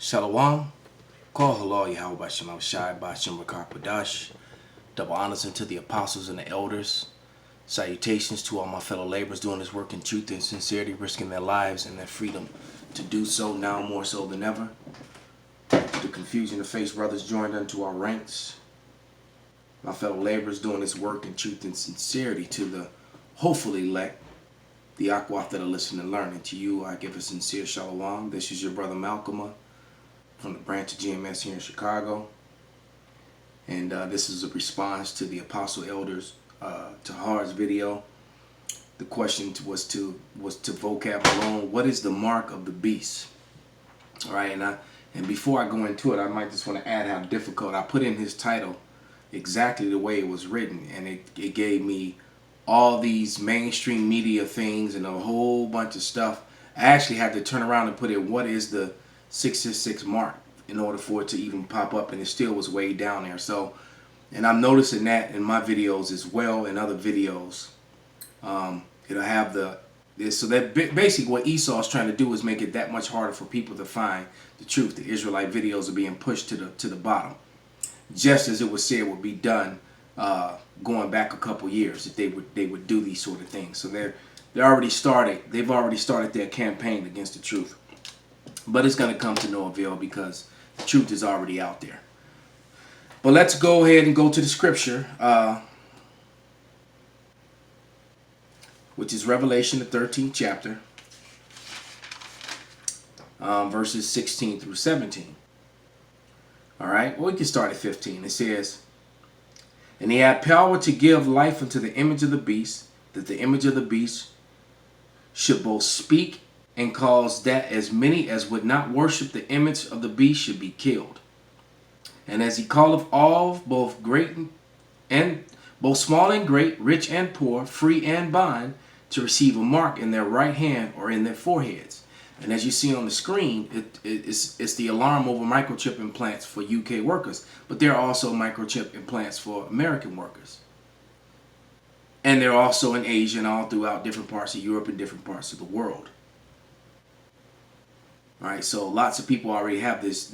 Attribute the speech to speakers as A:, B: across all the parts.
A: Shalom, call halal Yahweh Bashem Shai Bashem Rakar. Double honors unto the apostles and the elders. Salutations to all my fellow laborers doing this work in truth and sincerity, risking their lives and their freedom to do so now more so than ever. The confusion to face brothers joined unto our ranks. My fellow laborers doing this work in truth and sincerity to the hopefully elect, the Akwaf that are listening and learning. To you I give a sincere shalom. This is your brother Malcolm from the branch of GMS here in Chicago. And this is a response to the Apostle Elders Tahar's video. The question was to Vocab Malone, what is the mark of the beast? All right, and before I go into it, I might just want to add how difficult. I put in his title exactly the way it was written, and it gave me all these mainstream media things and a whole bunch of stuff. I actually had to turn around and put in what is the 666 mark in order for it to even pop up, and it still was way down there. So, and I'm noticing that in my videos as well, in other videos, it'll have this. So that basically what Esau is trying to do is make it that much harder for people to find the truth. The Israelite videos are being pushed to the bottom, just as it was said would be done going back a couple years, that they would do these sort of things. So they've already started their campaign against the truth. But it's going to come to no avail because the truth is already out there. But let's go ahead and go to the scripture, which is Revelation, the 13th chapter, verses 16 through 17. All right, well, we can start at 15. It says, "And he had power to give life unto the image of the beast, that the image of the beast should both speak and cause that as many as would not worship the image of the beast should be killed. And as he calleth all, both great and both small and great, rich and poor, free and bond, to receive a mark in their right hand or in their foreheads." And as you see on the screen, it's the alarm over microchip implants for UK workers, but there are also microchip implants for American workers. And they're also in Asia and all throughout different parts of Europe and different parts of the world. All right, so lots of people already have this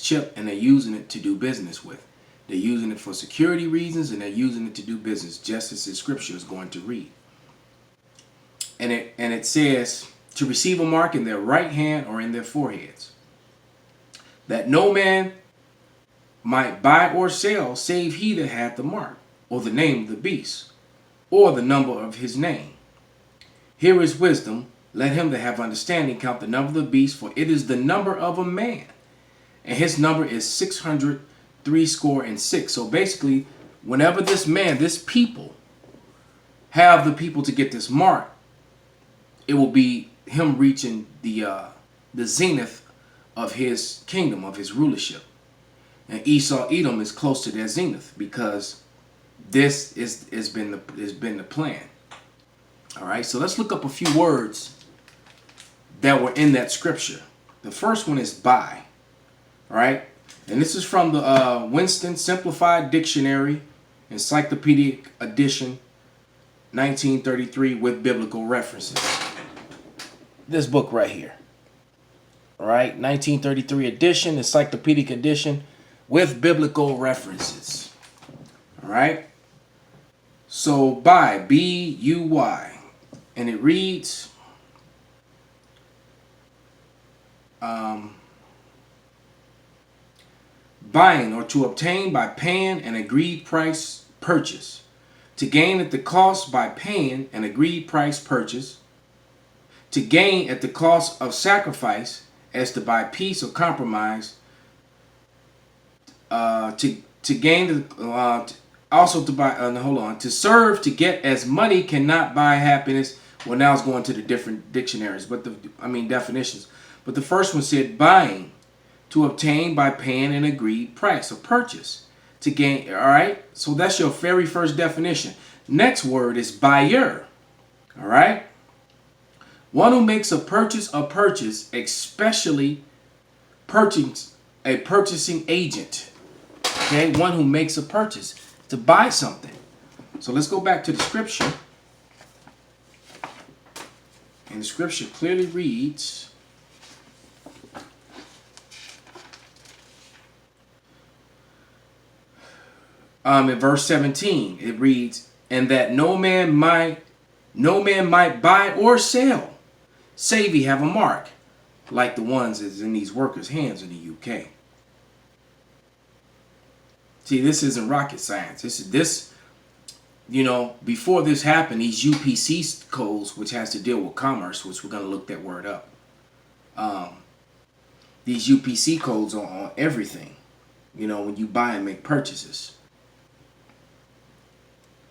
A: chip, and they're using it to do business with. They're using it for security reasons, and they're using it to do business, just as the scripture is going to read. And it says, to receive a mark in their right hand or in their foreheads, that no man might buy or sell save he that hath the mark, or the name of the beast, or the number of his name. Here is wisdom. Let him that have understanding count the number of the beast, for it is the number of a man, and his number is 666. So basically, whenever this people have the people to get this mark, it will be him reaching the zenith of his kingdom, of his rulership. And Esau Edom is close to their zenith, because this has been the plan. All right, so let's look up a few words that were in that scripture. The first one is buy. All right, and this is from the Winston Simplified Dictionary, Encyclopedic Edition, 1933, with biblical references. This book right here. All right, 1933 edition, Encyclopedic Edition, with biblical references. All right, so buy, B-U-Y, and it reads, buying, or to obtain by paying an agreed price purchase, to gain at the cost by paying an agreed price purchase, to gain at the cost of sacrifice, as to buy peace or compromise, to gain also to buy, to serve, to get, as money cannot buy happiness. Well, now it's going to the different dictionaries, but definitions. But the first one said buying, to obtain by paying an agreed price, a purchase, to gain. All right, so that's your very first definition. Next word is buyer. All right, one who makes a purchase, especially a purchasing agent. Okay, one who makes a purchase to buy something. So let's go back to the scripture. And the scripture clearly reads, In verse 17, it reads, "And that no man might buy or sell, save he have a mark, like the ones that's in these workers' hands in the UK." See, this isn't rocket science. Before this happened, these UPC codes, which has to deal with commerce, which we're going to look that word up. These UPC codes are on everything. When you buy and make purchases.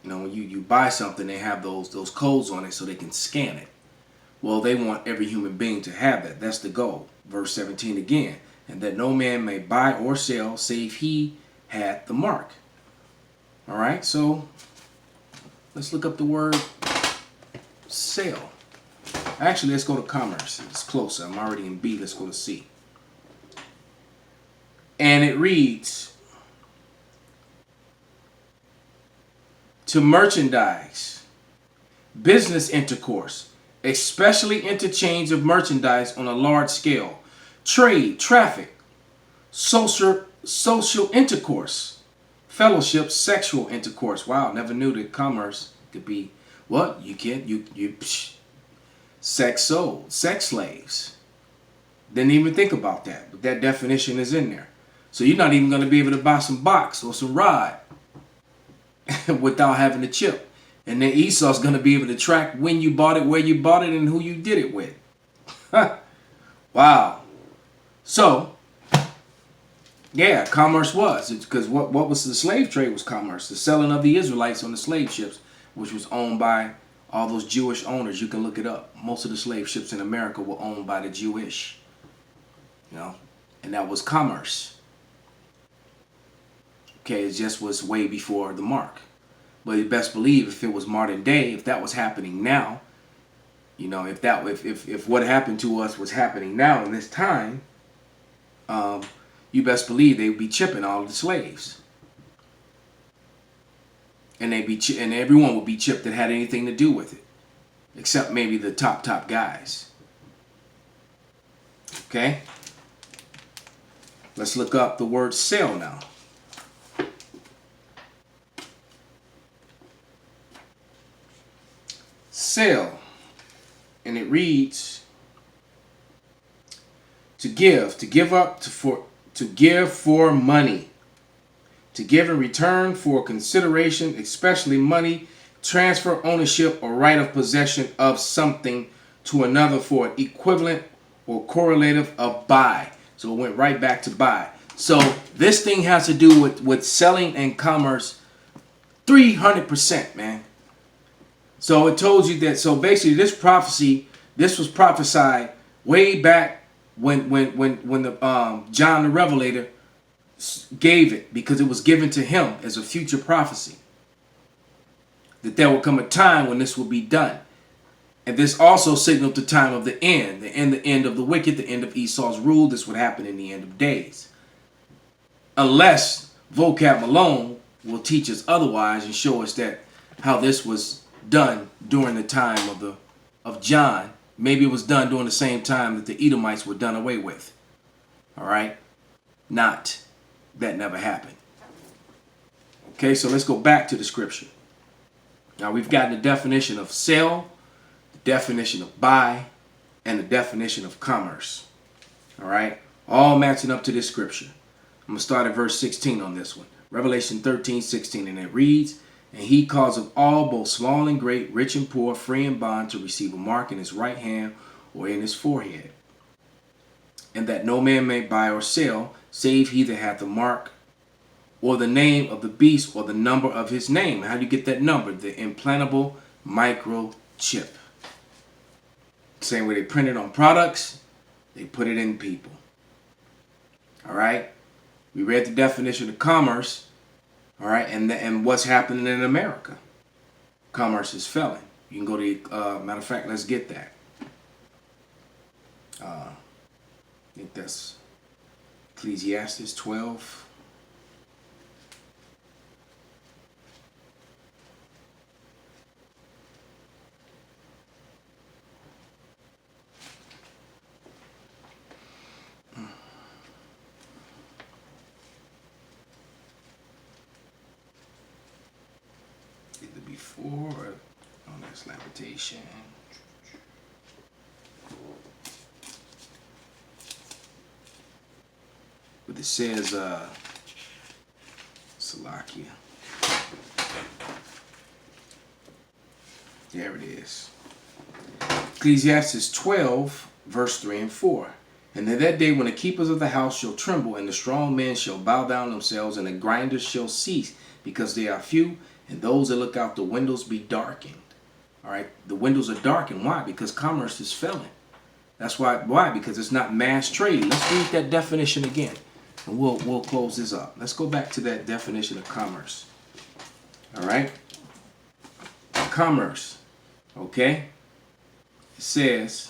A: When you buy something, they have those codes on it so they can scan it. Well, they want every human being to have that. That's the goal. Verse 17 again. "And that no man may buy or sell, save he had the mark." All right, so let's look up the word sale. Actually, let's go to commerce. It's closer. I'm already in B. Let's go to C. And it reads, "To merchandise, business intercourse, especially interchange of merchandise on a large scale, trade, traffic, social intercourse, fellowship, sexual intercourse." Wow, never knew that commerce could be what? Sex sold, sex slaves. Didn't even think about that, but that definition is in there. So you're not even going to be able to buy some box or some rod without having a chip. And then Esau's going to be able to track when you bought it, where you bought it, and who you did it with. Wow. So, yeah, commerce was. Because what was the slave trade was commerce. The selling of the Israelites on the slave ships, which was owned by all those Jewish owners. You can look it up. Most of the slave ships in America were owned by the Jewish. And that was commerce. Okay, it just was way before the mark. But you best believe if it was modern day, if that was happening now, if what happened to us was happening now in this time, you best believe they would be chipping all of the slaves. And and everyone would be chipped that had anything to do with it, except maybe the top guys. Okay? Let's look up the word sale now. Sale, and it reads, to give up to give for money, to give in return for consideration, especially money, transfer ownership or right of possession of something to another for an equivalent or correlative of buy. So it went right back to buy. So this thing has to do with selling and commerce 300%, man. So it told you that. So basically, this was prophesied way back when the John the Revelator gave it, because it was given to him as a future prophecy that there will come a time when this will be done. And this also signaled the time of the end of the wicked, the end of Esau's rule. This would happen in the end of days, unless Vocab Malone will teach us otherwise and show us that how this was done during the time of John. Maybe it was done during the same time that the Edomites were done away with. All right? That never happened. Okay, so let's go back to the scripture. Now we've gotten the definition of sell, the definition of buy, and the definition of commerce. All right? All matching up to this scripture. I'm going to start at verse 16 on this one. Revelation 13:16, and it reads, "And he causeth all, both small and great, rich and poor, free and bond, to receive a mark in his right hand or in his forehead. And that no man may buy or sell, save he that hath the mark, or the name of the beast, or the number of his name." How do you get that number? The implantable microchip. Same way they print it on products, they put it in people. All right? We read the definition of commerce. All right, and what's happening in America? Commerce is failing. You can go to, matter of fact, let's get that. I think that's Ecclesiastes 12. 4. Oh, that's lamentation. But it says, Salakia. There it is. Ecclesiastes 12, verse 3 and 4. And in that day when the keepers of the house shall tremble, and the strong men shall bow down themselves, and the grinders shall cease, because they are few, and those that look out the windows be darkened. All right, the windows are darkened. Why? Because commerce is failing. That's why. Why? Because it's not mass trade. Let's read that definition again, and we'll close this up. Let's go back to that definition of commerce. All right, commerce. Okay, it says.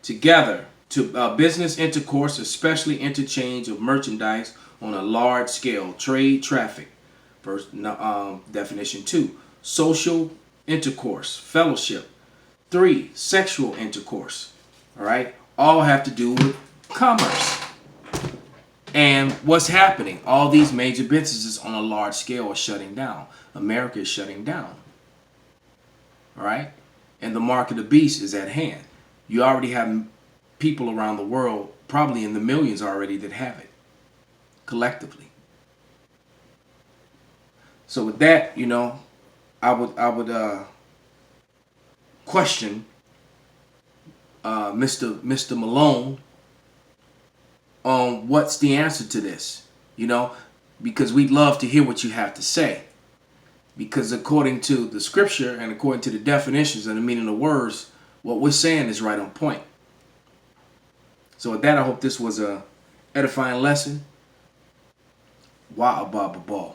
A: Together, to business intercourse, especially interchange of merchandise on a large scale, trade, traffic. First, definition 2, social intercourse, fellowship. 3, sexual intercourse. All right, all have to do with commerce. And what's happening? All these major businesses on a large scale are shutting down. America is shutting down. All right, and the mark of the beast is at hand. You already have people around the world, probably in the millions already, that have it collectively. So with that, you know, I would question Mr. Malone on what's the answer to this, you know, because we'd love to hear what you have to say. Because according to the scripture and according to the definitions and the meaning of the words, what we're saying is right on point. So with that, I hope this was a edifying lesson. Wa ababa ball.